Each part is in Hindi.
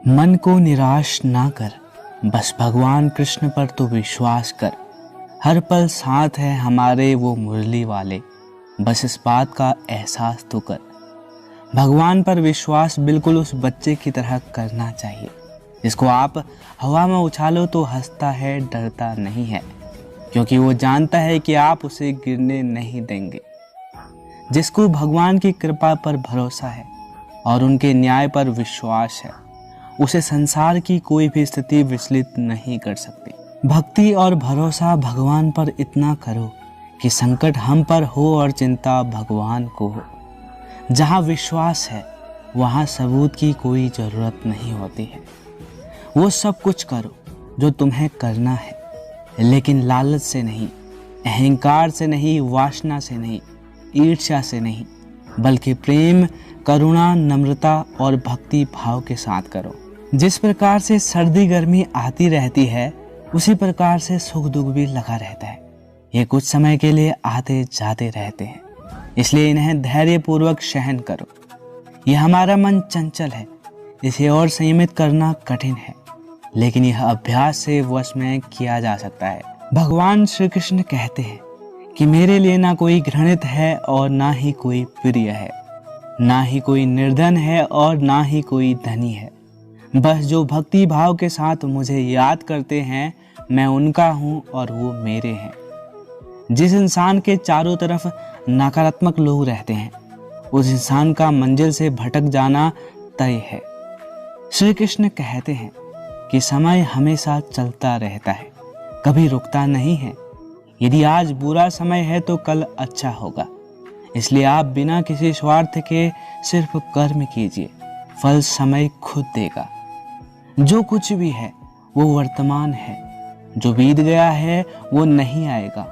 मन को निराश ना कर, बस भगवान कृष्ण पर तो विश्वास कर। हर पल साथ है हमारे वो मुरली वाले, बस इस बात का एहसास तो कर। भगवान पर विश्वास बिल्कुल उस बच्चे की तरह करना चाहिए जिसको आप हवा में उछालो तो हंसता है, डरता नहीं है, क्योंकि वो जानता है कि आप उसे गिरने नहीं देंगे। जिसको भगवान की कृपा पर भरोसा है और उनके न्याय पर विश्वास है, उसे संसार की कोई भी स्थिति विचलित नहीं कर सकती। भक्ति और भरोसा भगवान पर इतना करो कि संकट हम पर हो और चिंता भगवान को हो। जहाँ विश्वास है वहाँ सबूत की कोई ज़रूरत नहीं होती है। वो सब कुछ करो जो तुम्हें करना है, लेकिन लालच से नहीं, अहंकार से नहीं, वासना से नहीं, ईर्ष्या से नहीं, बल्कि प्रेम, करुणा, नम्रता और भक्ति भाव के साथ करो। जिस प्रकार से सर्दी गर्मी आती रहती है, उसी प्रकार से सुख दुख भी लगा रहता है। ये कुछ समय के लिए आते जाते रहते हैं, इसलिए इन्हें धैर्यपूर्वक सहन करो। यह हमारा मन चंचल है, इसे और संयमित करना कठिन है, लेकिन यह अभ्यास से वश में किया जा सकता है। भगवान श्री कृष्ण कहते हैं कि मेरे लिए ना कोई घृणित है और ना ही कोई प्रिय है, ना ही कोई निर्धन है और ना ही कोई धनी है। बस जो भक्ति भाव के साथ मुझे याद करते हैं, मैं उनका हूँ और वो मेरे हैं। जिस इंसान के चारों तरफ नकारात्मक लोग रहते हैं, उस इंसान का मंजिल से भटक जाना तय है। श्री कृष्ण कहते हैं कि समय हमेशा चलता रहता है, कभी रुकता नहीं है। यदि आज बुरा समय है तो कल अच्छा होगा। इसलिए आप बिना किसी स्वार्थ के सिर्फ कर्म कीजिए, फल समय खुद देगा। जो कुछ भी है वो वर्तमान है, जो बीत गया है वो नहीं आएगा,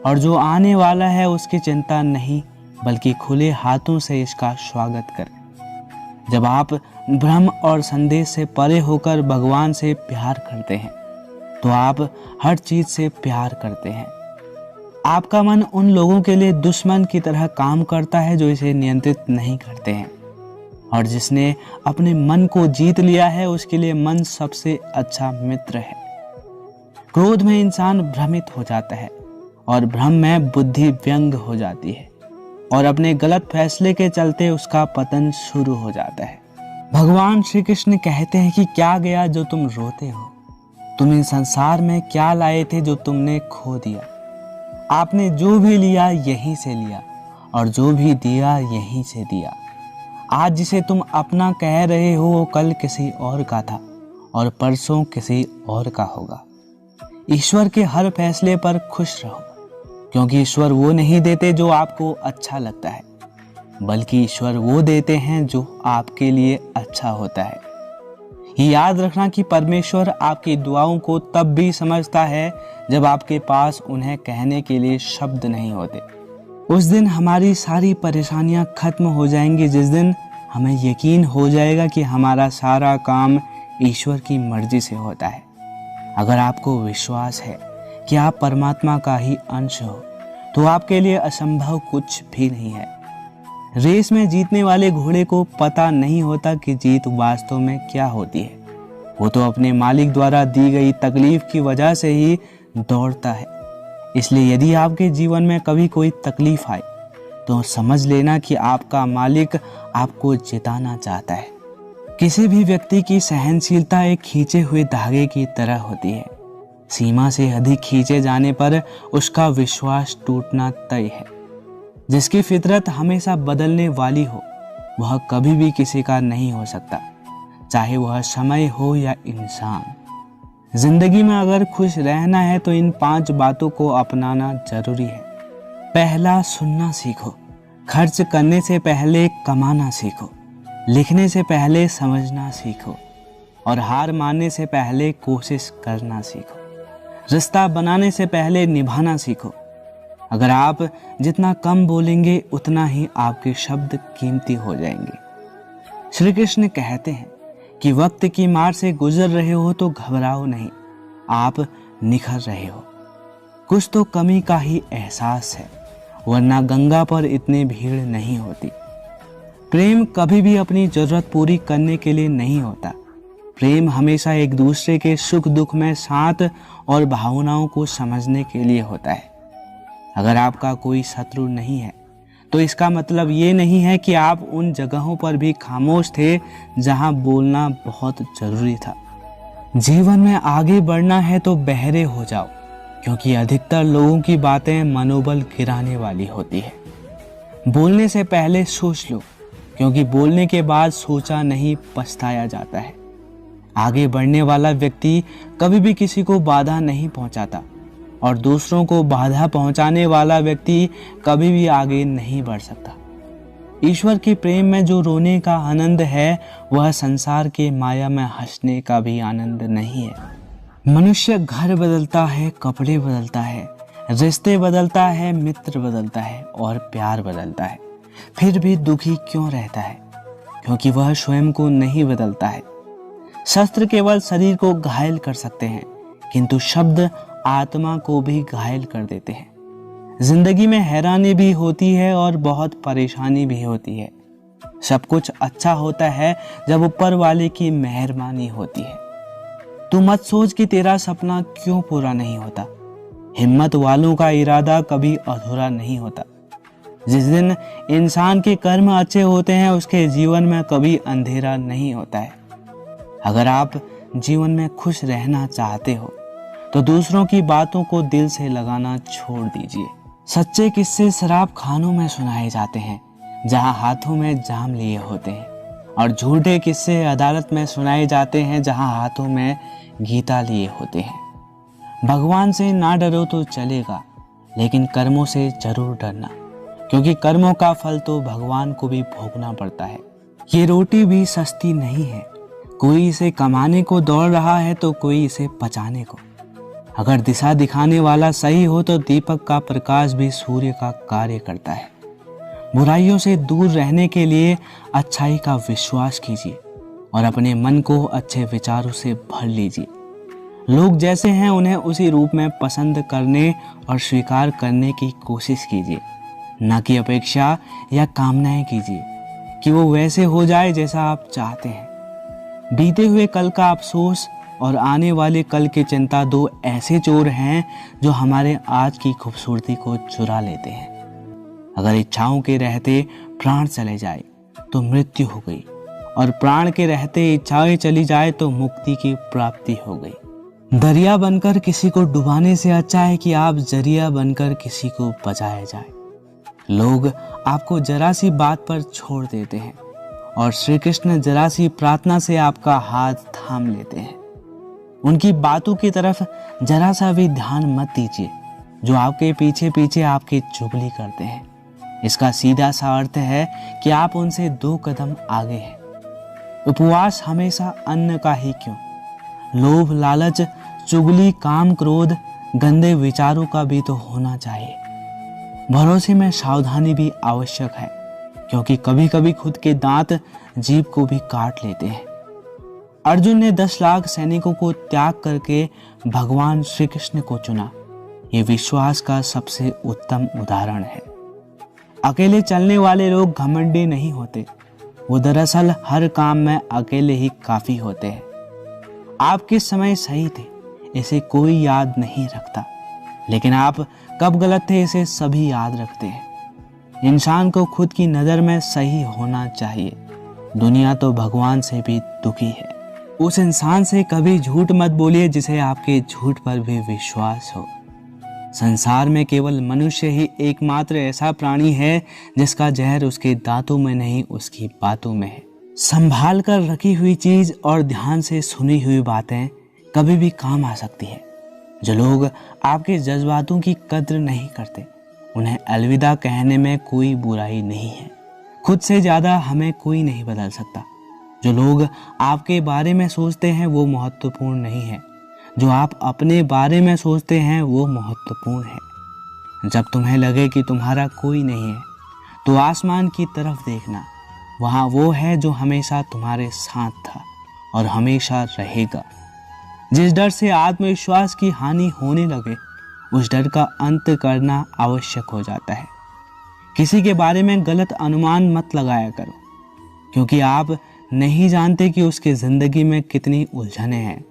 और जो आने वाला है उसकी चिंता नहीं, बल्कि खुले हाथों से इसका स्वागत करें। जब आप भ्रम और संदेह से परे होकर भगवान से प्यार करते हैं, तो आप हर चीज से प्यार करते हैं। आपका मन उन लोगों के लिए दुश्मन की तरह काम करता है जो इसे नियंत्रित नहीं करते हैं, और जिसने अपने मन को जीत लिया है उसके लिए मन सबसे अच्छा मित्र है। क्रोध में इंसान भ्रमित हो जाता है और भ्रम में बुद्धि व्यंग हो जाती है, और अपने गलत फैसले के चलते उसका पतन शुरू हो जाता है। भगवान श्री कृष्ण कहते हैं कि क्या गया जो तुम रोते हो, तुम इस संसार में क्या लाए थे जो तुमने खो दिया। आपने जो भी लिया यहीं से लिया, और जो भी दिया यहीं से दिया। आज जिसे तुम अपना कह रहे हो वो कल किसी और का था, और परसों किसी और का होगा। ईश्वर के हर फैसले पर खुश रहो, क्योंकि ईश्वर वो नहीं देते जो आपको अच्छा लगता है, बल्कि ईश्वर वो देते हैं जो आपके लिए अच्छा होता है। ये याद रखना कि परमेश्वर आपकी दुआओं को तब भी समझता है जब आपके पास उन्हें कहने के लिए शब्द नहीं होते। उस दिन हमारी सारी परेशानियां खत्म हो जाएंगी, जिस दिन हमें यकीन हो जाएगा कि हमारा सारा काम ईश्वर की मर्जी से होता है। अगर आपको विश्वास है कि आप परमात्मा का ही अंश हो, तो आपके लिए असंभव कुछ भी नहीं है। रेस में जीतने वाले घोड़े को पता नहीं होता कि जीत वास्तव में क्या होती है। वो तो अपने मालिक द्वारा दी गई तकलीफ की वजह से ही दौड़ता है। इसलिए यदि आपके जीवन में कभी कोई तकलीफ आए, तो समझ लेना कि आपका मालिक आपको जिताना चाहता है। किसी भी व्यक्ति की सहनशीलता एक खींचे हुए धागे की तरह होती है। सीमा से अधिक खींचे जाने पर उसका विश्वास टूटना तय है। जिसकी फितरत हमेशा बदलने वाली हो, वह कभी भी किसी का नहीं हो सकता, चाहे वह समय हो या इंसान। जिंदगी में अगर खुश रहना है तो इन 5 बातों को अपनाना जरूरी है। पहला, सुनना सीखो। खर्च करने से पहले कमाना सीखो, लिखने से पहले समझना सीखो, और हार मानने से पहले कोशिश करना सीखो। रिश्ता बनाने से पहले निभाना सीखो। अगर आप जितना कम बोलेंगे, उतना ही आपके शब्द कीमती हो जाएंगे। श्री कृष्ण कहते हैं कि वक्त की मार से गुजर रहे हो तो घबराओ नहीं, आप निखर रहे हो। कुछ तो कमी का ही एहसास है, वरना गंगा पर इतनी भीड़ नहीं होती। प्रेम कभी भी अपनी जरूरत पूरी करने के लिए नहीं होता, प्रेम हमेशा एक दूसरे के सुख दुख में साथ और भावनाओं को समझने के लिए होता है। अगर आपका कोई शत्रु नहीं है तो इसका मतलब ये नहीं है कि आप उन जगहों पर भी खामोश थे जहां बोलना बहुत जरूरी था। जीवन में आगे बढ़ना है तो बहरे हो जाओ, क्योंकि अधिकतर लोगों की बातें मनोबल गिराने वाली होती है। बोलने से पहले सोच लो, क्योंकि बोलने के बाद सोचा नहीं पछताया जाता है। आगे बढ़ने वाला व्यक्ति कभी भी किसी को बाधा नहीं पहुंचाता और दूसरों को बाधा पहुंचाने वाला व्यक्ति कभी भी आगे नहीं बढ़ सकता। ईश्वर के प्रेम में जो रोने का आनंद है वह संसार के माया में हंसने का भी आनंद नहीं है। मनुष्य घर बदलता है, कपड़े बदलता है, रिश्ते बदलता है, मित्र बदलता है और प्यार बदलता है, फिर भी दुखी क्यों रहता है? क्योंकि वह स्वयं को नहीं बदलता है। शस्त्र केवल शरीर को घायल कर सकते हैं, किंतु शब्द आत्मा को भी घायल कर देते हैं। जिंदगी में हैरानी भी होती है और बहुत परेशानी भी होती है। सब कुछ अच्छा होता है जब ऊपर वाले की मेहरबानी होती है। तू मत सोच कि तेरा सपना क्यों पूरा नहीं होता। हिम्मत वालों का इरादा कभी अधूरा नहीं होता। जिस दिन इंसान के कर्म अच्छे होते हैं उसके जीवन में कभी अंधेरा नहीं होता है। अगर आप जीवन में खुश रहना चाहते हो तो दूसरों की बातों को दिल से लगाना छोड़ दीजिए। सच्चे किस्से शराब खानों में सुनाए जाते हैं जहां हाथों में जाम लिए होते हैं, और झूठे किस्से अदालत में सुनाए जाते हैं जहां हाथों में गीता लिए होते हैं। भगवान से ना डरो तो चलेगा, लेकिन कर्मों से जरूर डरना, क्योंकि कर्मों का फल तो भगवान को भी भोगना पड़ता है। ये रोटी भी सस्ती नहीं है। कोई इसे कमाने को दौड़ रहा है तो कोई इसे पचाने को। अगर दिशा दिखाने वाला सही हो तो दीपक का प्रकाश भी सूर्य का कार्य करता है। बुराइयों से दूर रहने के लिए अच्छाई का विश्वास कीजिए और अपने मन को अच्छे विचारों से भर लीजिए। लोग जैसे हैं उन्हें उसी रूप में पसंद करने और स्वीकार करने की कोशिश कीजिए, न कि अपेक्षा या कामनाएं कीजिए कि वो वैसे हो जाए जैसा आप चाहते हैं। बीते हुए कल का अफसोस और आने वाले कल की चिंता दो ऐसे चोर हैं जो हमारे आज की खूबसूरती को चुरा लेते हैं। अगर इच्छाओं के रहते प्राण चले जाए तो मृत्यु हो गई, और प्राण के रहते इच्छाएं चली जाए तो मुक्ति की प्राप्ति हो गई। दरिया बनकर किसी को डुबाने से अच्छा है कि आप जरिया बनकर किसी को बचाया जाए। लोग आपको जरा सी बात पर छोड़ देते हैं और श्री कृष्ण जरा सी प्रार्थना से आपका हाथ थाम लेते हैं। उनकी बातों की तरफ जरा सा भी ध्यान मत दीजिए जो आपके पीछे पीछे आपकी चुगली करते हैं। इसका सीधा सा अर्थ है कि आप उनसे 2 कदम आगे हैं। उपवास हमेशा अन्न का ही क्यों, लोभ, लालच, चुगली, काम, क्रोध, गंदे विचारों का भी तो होना चाहिए। भरोसे में सावधानी भी आवश्यक है, क्योंकि कभी कभी खुद के दांत जीभ को भी काट लेते हैं। अर्जुन ने 10 लाख सैनिकों को त्याग करके भगवान श्री कृष्ण को चुना। ये विश्वास का सबसे उत्तम उदाहरण है। अकेले चलने वाले लोग घमंडी नहीं होते, वो दरअसल हर काम में अकेले ही काफी होते हैं। आप किस समय सही थे इसे कोई याद नहीं रखता, लेकिन आप कब गलत थे इसे सभी याद रखते हैं। इंसान को खुद की नज़र में सही होना चाहिए। दुनिया तो भगवान से भी दुखी है। उस इंसान से कभी झूठ मत बोलिए जिसे आपके झूठ पर भी विश्वास हो। संसार में केवल मनुष्य ही एकमात्र ऐसा प्राणी है जिसका जहर उसके दांतों में नहीं उसकी बातों में है। संभाल कर रखी हुई चीज और ध्यान से सुनी हुई बातें कभी भी काम आ सकती है। जो लोग आपके जज्बातों की कद्र नहीं करते उन्हें अलविदा कहने में कोई बुराई नहीं है। खुद से ज़्यादा हमें कोई नहीं बदल सकता। जो लोग आपके बारे में सोचते हैं वो महत्वपूर्ण नहीं है, जो आप अपने बारे में सोचते हैं वो महत्वपूर्ण है। जब तुम्हें लगे कि तुम्हारा कोई नहीं है तो आसमान की तरफ देखना, वहाँ वो है जो हमेशा तुम्हारे साथ था और हमेशा रहेगा। जिस डर से आत्मविश्वास की हानि होने लगे उस डर का अंत करना आवश्यक हो जाता है। किसी के बारे में गलत अनुमान मत लगाया करो, क्योंकि आप नहीं जानते कि उसके ज़िंदगी में कितनी उलझनें हैं।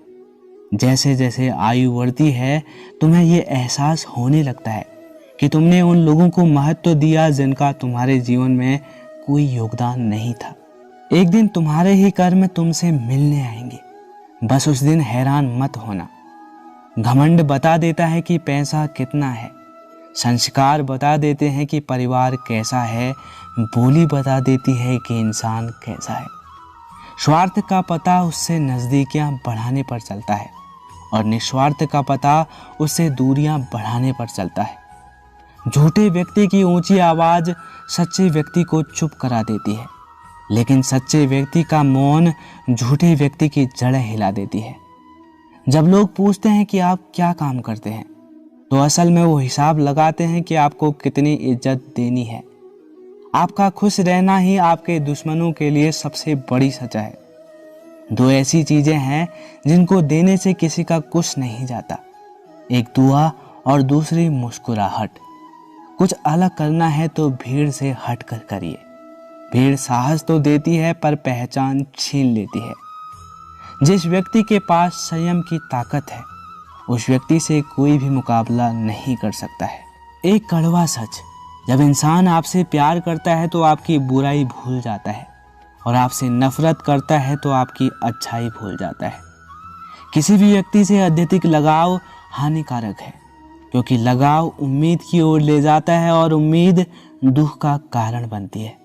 जैसे जैसे आयु बढ़ती है तुम्हें ये एहसास होने लगता है कि तुमने उन लोगों को महत्व दिया जिनका तुम्हारे जीवन में कोई योगदान नहीं था। एक दिन तुम्हारे ही कर्म तुमसे मिलने आएंगे, बस उस दिन हैरान मत होना। घमंड बता देता है कि पैसा कितना है, संस्कार बता देते हैं कि परिवार कैसा है, बोली बता देती है कि इंसान कैसा है। स्वार्थ का पता उससे नज़दीकियां बढ़ाने पर चलता है और निस्वार्थ का पता उससे दूरियां बढ़ाने पर चलता है। झूठे व्यक्ति की ऊंची आवाज़ सच्चे व्यक्ति को चुप करा देती है, लेकिन सच्चे व्यक्ति का मौन झूठे व्यक्ति की जड़ें हिला देती है। जब लोग पूछते हैं कि आप क्या काम करते हैं, तो असल में वो हिसाब लगाते हैं कि आपको कितनी इज्जत देनी है। आपका खुश रहना ही आपके दुश्मनों के लिए सबसे बड़ी सजा है। दो ऐसी चीज़ें हैं जिनको देने से किसी का कुछ नहीं जाता, एक दुआ और दूसरी मुस्कुराहट। कुछ अलग करना है तो भीड़ से हट कर करिए। भीड़ साहस तो देती है पर पहचान छीन लेती है। जिस व्यक्ति के पास संयम की ताकत है, उस व्यक्ति से कोई भी मुकाबला नहीं कर सकता है। एक कड़वा सच, जब इंसान आपसे प्यार करता है तो आपकी बुराई भूल जाता है और आपसे नफरत करता है तो आपकी अच्छाई भूल जाता है। किसी भी व्यक्ति से अत्यधिक लगाव हानिकारक है, क्योंकि लगाव उम्मीद की ओर ले जाता है और उम्मीद दुख का कारण बनती है।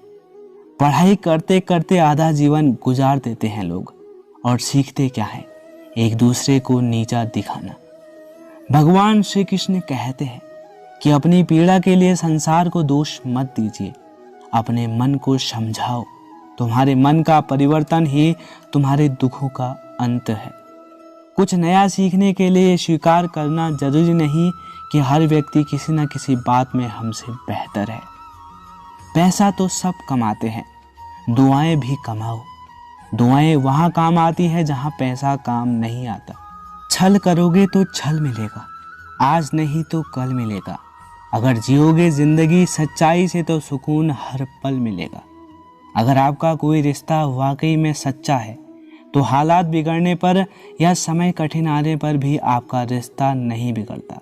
पढ़ाई करते करते आधा जीवन गुजार देते हैं लोग, और सीखते क्या है? एक दूसरे को नीचा दिखाना। भगवान श्री कृष्ण कहते हैं कि अपनी पीड़ा के लिए संसार को दोष मत दीजिए, अपने मन को समझाओ। तुम्हारे मन का परिवर्तन ही तुम्हारे दुखों का अंत है। कुछ नया सीखने के लिए स्वीकार करना जरूरी नहीं कि हर व्यक्ति किसी न किसी बात में हमसे बेहतर है। पैसा तो सब कमाते हैं, दुआएं भी कमाओ। दुआएं वहाँ काम आती है जहाँ पैसा काम नहीं आता। छल करोगे तो छल मिलेगा, आज नहीं तो कल मिलेगा। अगर जियोगे जिंदगी सच्चाई से तो सुकून हर पल मिलेगा। अगर आपका कोई रिश्ता वाकई में सच्चा है तो हालात बिगड़ने पर या समय कठिन आने पर भी आपका रिश्ता नहीं बिगड़ता।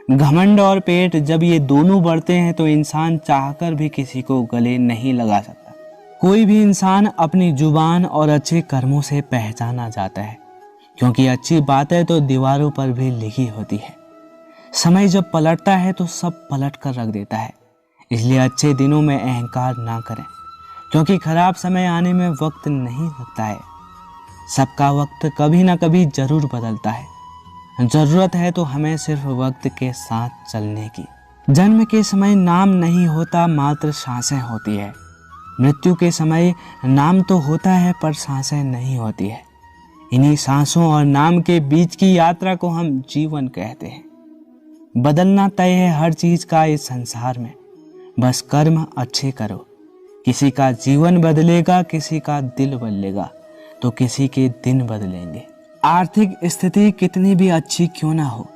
घमंड और पेट जब ये दोनों बढ़ते हैं तो इंसान चाहकर भी किसी को गले नहीं लगा सकता। कोई भी इंसान अपनी जुबान और अच्छे कर्मों से पहचाना जाता है, क्योंकि अच्छी बातें तो दीवारों पर भी लिखी होती है। समय जब पलटता है तो सब पलट कर रख देता है। इसलिए अच्छे दिनों में अहंकार ना करें, क्योंकि खराब समय आने में वक्त नहीं लगता है। सबका वक्त कभी ना कभी जरूर बदलता है। जरूरत है तो हमें सिर्फ वक्त के साथ चलने की। जन्म के समय नाम नहीं होता, मात्र सांसें होती है। मृत्यु के समय नाम तो होता है पर सांसें नहीं होती है। इन्हीं सांसों और नाम के बीच की यात्रा को हम जीवन कहते हैं। बदलना तय है हर चीज का इस संसार में, बस कर्म अच्छे करो। किसी का जीवन बदलेगा, किसी का दिल बदलेगा, तो किसी के दिन बदलेंगे। आर्थिक स्थिति कितनी भी अच्छी क्यों ना हो,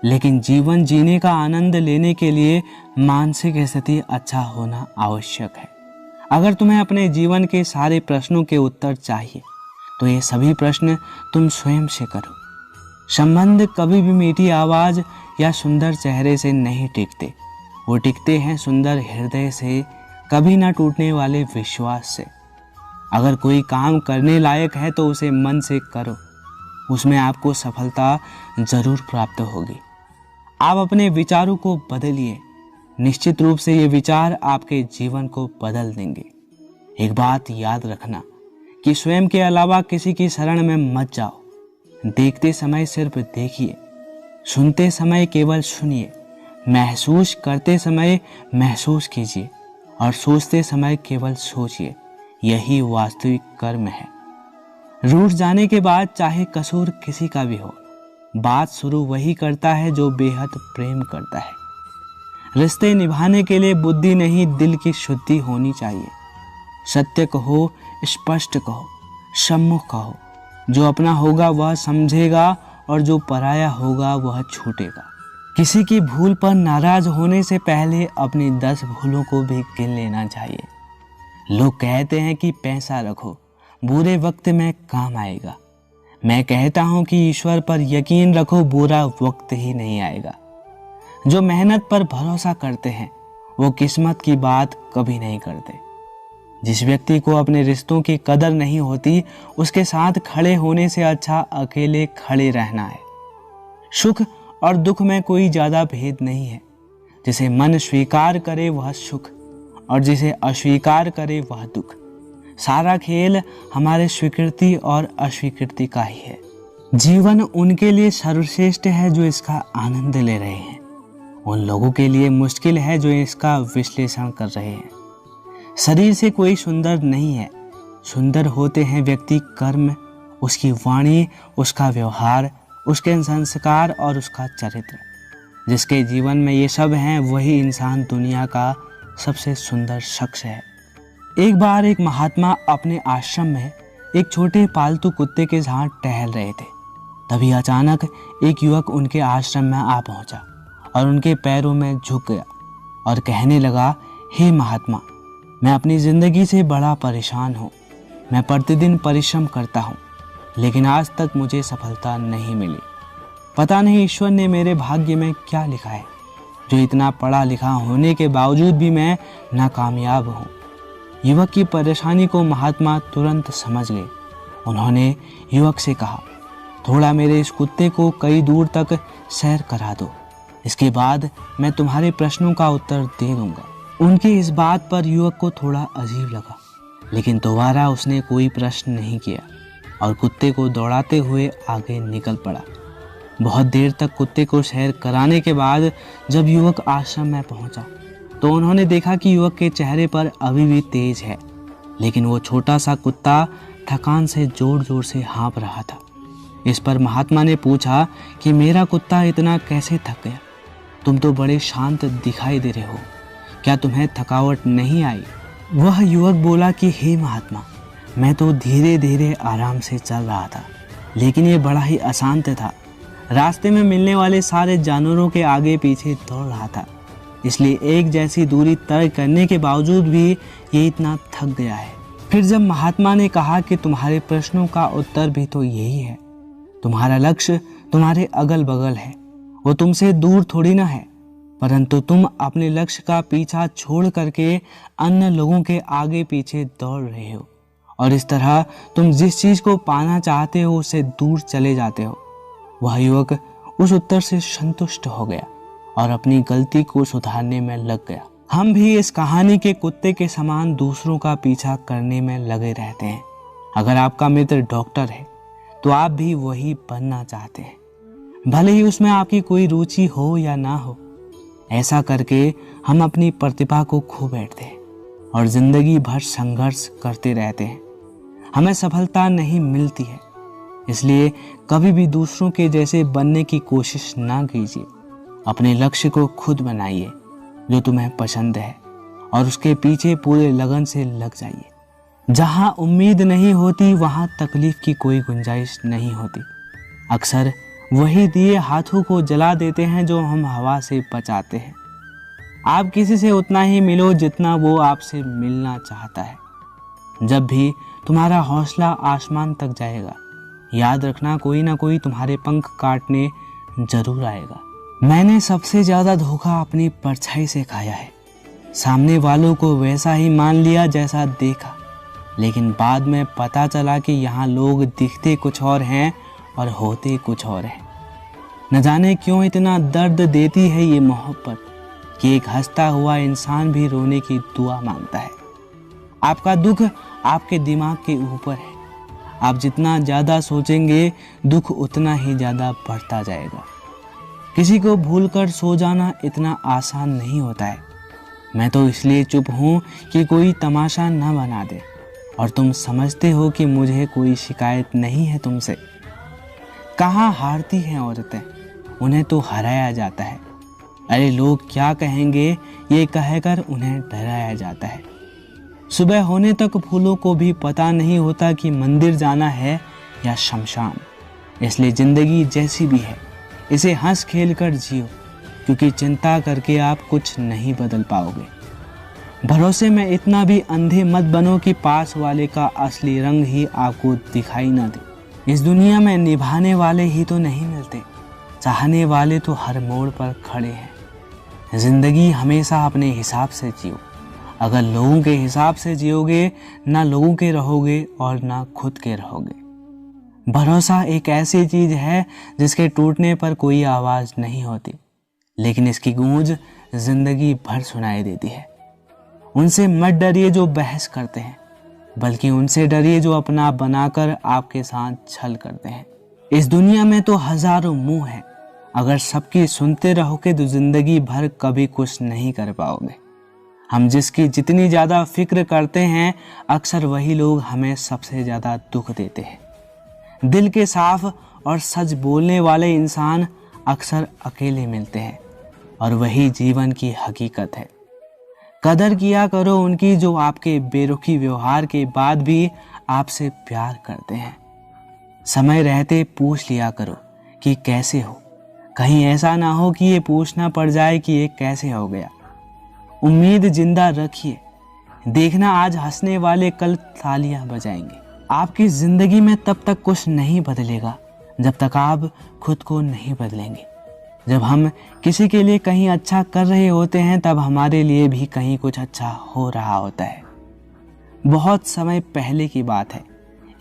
लेकिन जीवन जीने का आनंद लेने के लिए मानसिक स्थिति अच्छा होना आवश्यक है। अगर तुम्हें अपने जीवन के सारे प्रश्नों के उत्तर चाहिए तो ये सभी प्रश्न तुम स्वयं से करो। संबंध कभी भी मीठी आवाज़ या सुंदर चेहरे से नहीं टिकते, वो टिकते हैं सुंदर हृदय से, कभी ना टूटने वाले विश्वास से। अगर कोई काम करने लायक है तो उसे मन से करो, उसमें आपको सफलता जरूर प्राप्त होगी। आप अपने विचारों को बदलिए, निश्चित रूप से ये विचार आपके जीवन को बदल देंगे। एक बात याद रखना कि स्वयं के अलावा किसी की शरण में मत जाओ। देखते समय सिर्फ देखिए, सुनते समय केवल सुनिए, महसूस करते समय महसूस कीजिए और सोचते समय केवल सोचिए। यही वास्तविक कर्म है। रूठ जाने के बाद चाहे कसूर किसी का भी हो, बात शुरू वही करता है जो बेहद प्रेम करता है। रिश्ते निभाने के लिए बुद्धि नहीं, दिल की शुद्धि होनी चाहिए। सत्य कहो, स्पष्ट कहो, सम्मुख कहो। जो अपना होगा वह समझेगा और जो पराया होगा वह छूटेगा। किसी की भूल पर नाराज होने से पहले अपनी 10 भूलों को भी गिन लेना चाहिए। लोग कहते हैं कि पैसा रखो, बुरे वक्त में काम आएगा। मैं कहता हूँ कि ईश्वर पर यकीन रखो, बुरा वक्त ही नहीं आएगा। जो मेहनत पर भरोसा करते हैं वो किस्मत की बात कभी नहीं करते। जिस व्यक्ति को अपने रिश्तों की कदर नहीं होती, उसके साथ खड़े होने से अच्छा अकेले खड़े रहना है। सुख और दुख में कोई ज़्यादा भेद नहीं है। जिसे मन स्वीकार करे वह सुख और जिसे अस्वीकार करे वह दुख। सारा खेल हमारे स्वीकृति और अस्वीकृति का ही है। जीवन उनके लिए सर्वश्रेष्ठ है जो इसका आनंद ले रहे हैं। उन लोगों के लिए मुश्किल है जो इसका विश्लेषण कर रहे हैं। शरीर से कोई सुंदर नहीं है, सुंदर होते हैं व्यक्ति कर्म, उसकी वाणी, उसका व्यवहार, उसके संस्कार और उसका चरित्र। जिसके जीवन में ये सब हैं वही इंसान दुनिया का सबसे सुंदर शख्स है। एक बार एक महात्मा अपने आश्रम में एक छोटे पालतू कुत्ते के साथ टहल रहे थे। तभी अचानक एक युवक उनके आश्रम में आ पहुंचा और उनके पैरों में झुक गया और कहने लगा, हे महात्मा, मैं अपनी ज़िंदगी से बड़ा परेशान हूँ। मैं प्रतिदिन परिश्रम करता हूँ लेकिन आज तक मुझे सफलता नहीं मिली। पता नहीं ईश्वर ने मेरे भाग्य में क्या लिखा है जो इतना पढ़ा लिखा होने के बावजूद भी मैं नाकामयाब हूँ। युवक की परेशानी को महात्मा तुरंत समझ गए। उन्होंने युवक से कहा, थोड़ा मेरे इस कुत्ते को कई दूर तक सैर करा दो, इसके बाद मैं तुम्हारे प्रश्नों का उत्तर दे दूंगा। उनकी इस बात पर युवक को थोड़ा अजीब लगा, लेकिन दोबारा उसने कोई प्रश्न नहीं किया और कुत्ते को दौड़ाते हुए आगे निकल पड़ा। बहुत देर तक कुत्ते को सैर कराने के बाद जब युवक आश्रम में पहुंचा तो उन्होंने देखा कि युवक के चेहरे पर अभी भी तेज है, लेकिन वो छोटा सा कुत्ता थकान से जोर जोर से हाँफ रहा था। इस पर महात्मा ने पूछा कि मेरा कुत्ता इतना कैसे थक गया? तुम तो बड़े शांत दिखाई दे रहे हो, क्या तुम्हें थकावट नहीं आई? वह युवक बोला कि हे महात्मा, मैं तो धीरे धीरे आराम से चल रहा था, लेकिन ये बड़ा ही अशांत था। रास्ते में मिलने वाले सारे जानवरों के आगे पीछे दौड़ रहा था, इसलिए एक जैसी दूरी तय करने के बावजूद भी ये इतना थक गया है। फिर जब महात्मा ने कहा कि तुम्हारे प्रश्नों का उत्तर भी तो यही है, तुम्हारा लक्ष्य तुम्हारे अगल बगल है, वो तुमसे दूर थोड़ी ना है, परंतु तुम अपने लक्ष्य का पीछा छोड़ करके अन्य लोगों के आगे पीछे दौड़ रहे हो और इस तरह तुम जिस चीज को पाना चाहते हो उससे दूर चले जाते हो। वह युवक उस उत्तर से संतुष्ट हो गया और अपनी गलती को सुधारने में लग गया। हम भी इस कहानी के कुत्ते के समान दूसरों का पीछा करने में लगे रहते हैं। अगर आपका मित्र डॉक्टर है तो आप भी वही बनना चाहते हैं, भले ही उसमें आपकी कोई रुचि हो या ना हो। ऐसा करके हम अपनी प्रतिभा को खो बैठते हैं और जिंदगी भर संघर्ष करते रहते हैं। हमें सफलता नहीं मिलती है, इसलिए कभी भी दूसरों के जैसे बनने की कोशिश ना कीजिए। अपने लक्ष्य को खुद बनाइए जो तुम्हें पसंद है और उसके पीछे पूरे लगन से लग जाइए। जहाँ उम्मीद नहीं होती वहाँ तकलीफ की कोई गुंजाइश नहीं होती। अक्सर वही दिए हाथों को जला देते हैं जो हम हवा से बचाते हैं। आप किसी से उतना ही मिलो जितना वो आपसे मिलना चाहता है। जब भी तुम्हारा हौसला आसमान तक जाएगा, याद रखना कोई ना कोई तुम्हारे पंख काटने जरूर आएगा। मैंने सबसे ज़्यादा धोखा अपनी परछाई से खाया है। सामने वालों को वैसा ही मान लिया जैसा देखा, लेकिन बाद में पता चला कि यहाँ लोग दिखते कुछ और हैं और होते कुछ और हैं। न जाने क्यों इतना दर्द देती है ये मोहब्बत कि एक हंसता हुआ इंसान भी रोने की दुआ मांगता है। आपका दुख आपके दिमाग के ऊपर है। आप जितना ज़्यादा सोचेंगे दुख उतना ही ज़्यादा बढ़ता जाएगा। किसी को भूलकर सो जाना इतना आसान नहीं होता है। मैं तो इसलिए चुप हूँ कि कोई तमाशा न बना दे, और तुम समझते हो कि मुझे कोई शिकायत नहीं है तुमसे। कहाँ हारती हैं औरतें, उन्हें तो हराया जाता है। अरे लोग क्या कहेंगे ये कहकर उन्हें डराया जाता है। सुबह होने तक फूलों को भी पता नहीं होता कि मंदिर जाना है या शमशान। इसलिए ज़िंदगी जैसी भी है इसे हंस खेल कर जियो, क्योंकि चिंता करके आप कुछ नहीं बदल पाओगे। भरोसे में इतना भी अंधे मत बनो कि पास वाले का असली रंग ही आपको दिखाई न दे। इस दुनिया में निभाने वाले ही तो नहीं मिलते, चाहने वाले तो हर मोड़ पर खड़े हैं। जिंदगी हमेशा अपने हिसाब से जियो। अगर लोगों के हिसाब से जियोगे, ना लोगों के रहोगे और ना खुद के रहोगे। भरोसा एक ऐसी चीज है जिसके टूटने पर कोई आवाज नहीं होती, लेकिन इसकी गूंज जिंदगी भर सुनाई देती है। उनसे मत डरिए जो बहस करते हैं, बल्कि उनसे डरिए जो अपना बनाकर आपके साथ छल करते हैं। इस दुनिया में तो हजारों मुंह हैं, अगर सबकी सुनते रहोगे तो जिंदगी भर कभी कुछ नहीं कर पाओगे। हम जिसकी जितनी ज्यादा फिक्र करते हैं, अक्सर वही लोग हमें सबसे ज्यादा दुख देते हैं। दिल के साफ और सच बोलने वाले इंसान अक्सर अकेले मिलते हैं, और वही जीवन की हकीकत है। कदर किया करो उनकी जो आपके बेरुखी व्यवहार के बाद भी आपसे प्यार करते हैं। समय रहते पूछ लिया करो कि कैसे हो, कहीं ऐसा ना हो कि ये पूछना पड़ जाए कि ये कैसे हो गया। उम्मीद जिंदा रखिए, देखना आज हंसने वाले कल तालियां बजाएंगे। आपकी जिंदगी में तब तक कुछ नहीं बदलेगा जब तक आप खुद को नहीं बदलेंगे। जब हम किसी के लिए कहीं अच्छा कर रहे होते हैं, तब हमारे लिए भी कहीं कुछ अच्छा हो रहा होता है। बहुत समय पहले की बात है,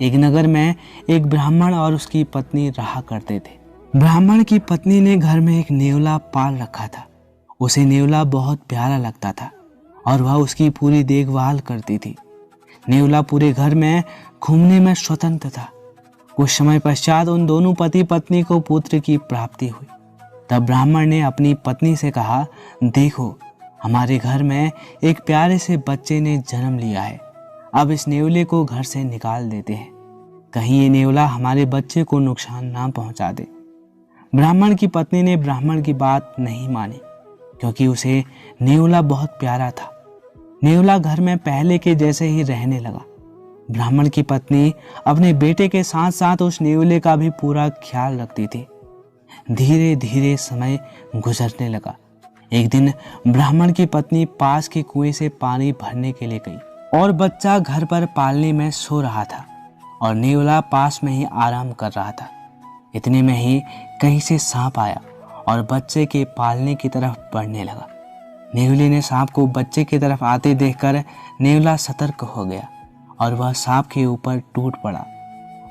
एक नगर में एक ब्राह्मण और उसकी पत्नी रहा करते थे। ब्राह्मण की पत्नी ने घर में एक नेवला पाल रखा था। उसे नेवला बहुत प्यारा लगता था और वह उसकी पूरी देखभाल करती थी। नेवला पूरे घर में घूमने में स्वतंत्र था। कुछ समय पश्चात उन दोनों पति पत्नी को पुत्र की प्राप्ति हुई। तब ब्राह्मण ने अपनी पत्नी से कहा, देखो, हमारे घर में एक प्यारे से बच्चे ने जन्म लिया है। अब इस नेवले को घर से निकाल देते हैं, कहीं ये नेवला हमारे बच्चे को नुकसान ना पहुंचा दे। ब्राह्मण की पत्नी ने ब्राह्मण की बात नहीं मानी, क्योंकि उसे नेवला बहुत प्यारा था। नेवला घर में पहले के जैसे ही रहने लगा। ब्राह्मण की पत्नी अपने बेटे के साथ साथ उस नेवले का भी पूरा ख्याल रखती थी। धीरे धीरे समय गुजरने लगा। एक दिन ब्राह्मण की पत्नी पास के कुएं से पानी भरने के लिए गई और बच्चा घर पर पालने में सो रहा था और नेवला पास में ही आराम कर रहा था। इतने में ही कहीं से सांप आया और बच्चे के पालने की तरफ बढ़ने लगा। नेवले ने सांप को बच्चे की तरफ आते देखकर नेवला सतर्क हो गया और वह सांप के ऊपर टूट पड़ा।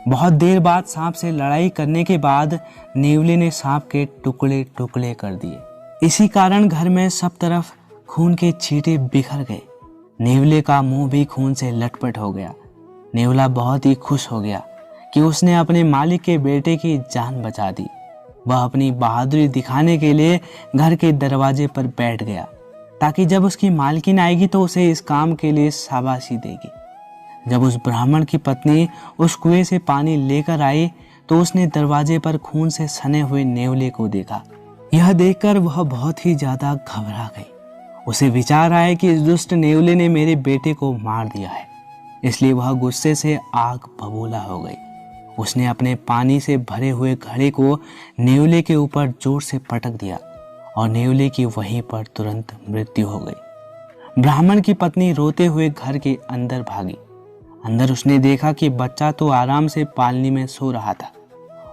बहुत देर बाद सांप से लड़ाई करने के बाद नेवले ने सांप के टुकड़े टुकड़े कर दिए। इसी कारण घर में सब तरफ खून के छींटे बिखर गए। नेवले का मुंह भी खून से लटपट हो गया। नेवला बहुत ही खुश हो गया कि उसने अपने मालिक के बेटे की जान बचा दी। वह अपनी बहादुरी दिखाने के लिए घर के दरवाजे पर बैठ गया, ताकि जब उसकी मालकिन आएगी तो उसे इस काम के लिए शाबाशी देगी। जब उस ब्राह्मण की पत्नी उस कुएं से पानी लेकर आई तो उसने दरवाजे पर खून से सने हुए नेवले को देखा। यह देखकर वह बहुत ही ज्यादा घबरा गई। उसे विचार आया कि इस दुष्ट नेवले ने मेरे बेटे को मार दिया है, इसलिए वह गुस्से से आग बबूला हो गई। उसने अपने पानी से भरे हुए घड़े को नेवले के ऊपर जोर से पटक दिया और नेवले की वहीं पर तुरंत मृत्यु हो गई। ब्राह्मण की पत्नी रोते हुए घर के अंदर भागी। अंदर उसने देखा कि बच्चा तो आराम से पालनी में सो रहा था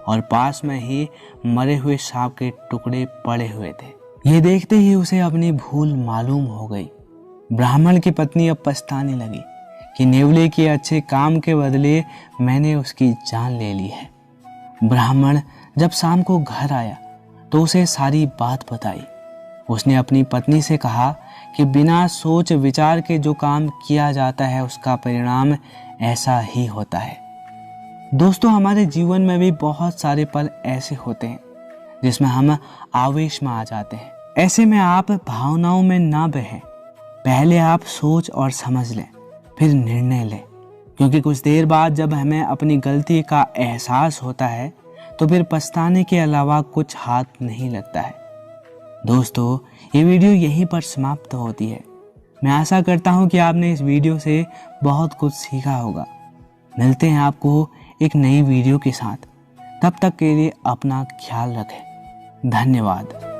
और पास में ही मरे हुए सांप के टुकड़े पड़े हुए थे। ये देखते ही उसे अपनी भूल मालूम हो गई। ब्राह्मण की पत्नी अब पछताने लगी कि नेवले के अच्छे काम के बदले मैंने उसकी जान ले ली है। ब्राह्मण जब शाम को घर आया तो उसे सारी बात बताई। उसने अपनी पत्नी से कहा कि बिना सोच विचार के जो काम किया जाता है उसका परिणाम ऐसा ही होता है। दोस्तों, हमारे जीवन में भी बहुत सारे पल ऐसे होते हैं जिसमें हम आवेश में आ जाते हैं। ऐसे में आप भावनाओं में ना बहें, पहले आप सोच और समझ लें, फिर निर्णय लें, क्योंकि कुछ देर बाद जब हमें अपनी गलती का एहसास होता है तो फिर पछताने के अलावा कुछ हाथ नहीं लगता है। दोस्तों, ये वीडियो यहीं पर समाप्त होती है। मैं आशा करता हूँ कि आपने इस वीडियो से बहुत कुछ सीखा होगा। मिलते हैं आपको एक नई वीडियो के साथ। तब तक के लिए अपना ख्याल रखें। धन्यवाद।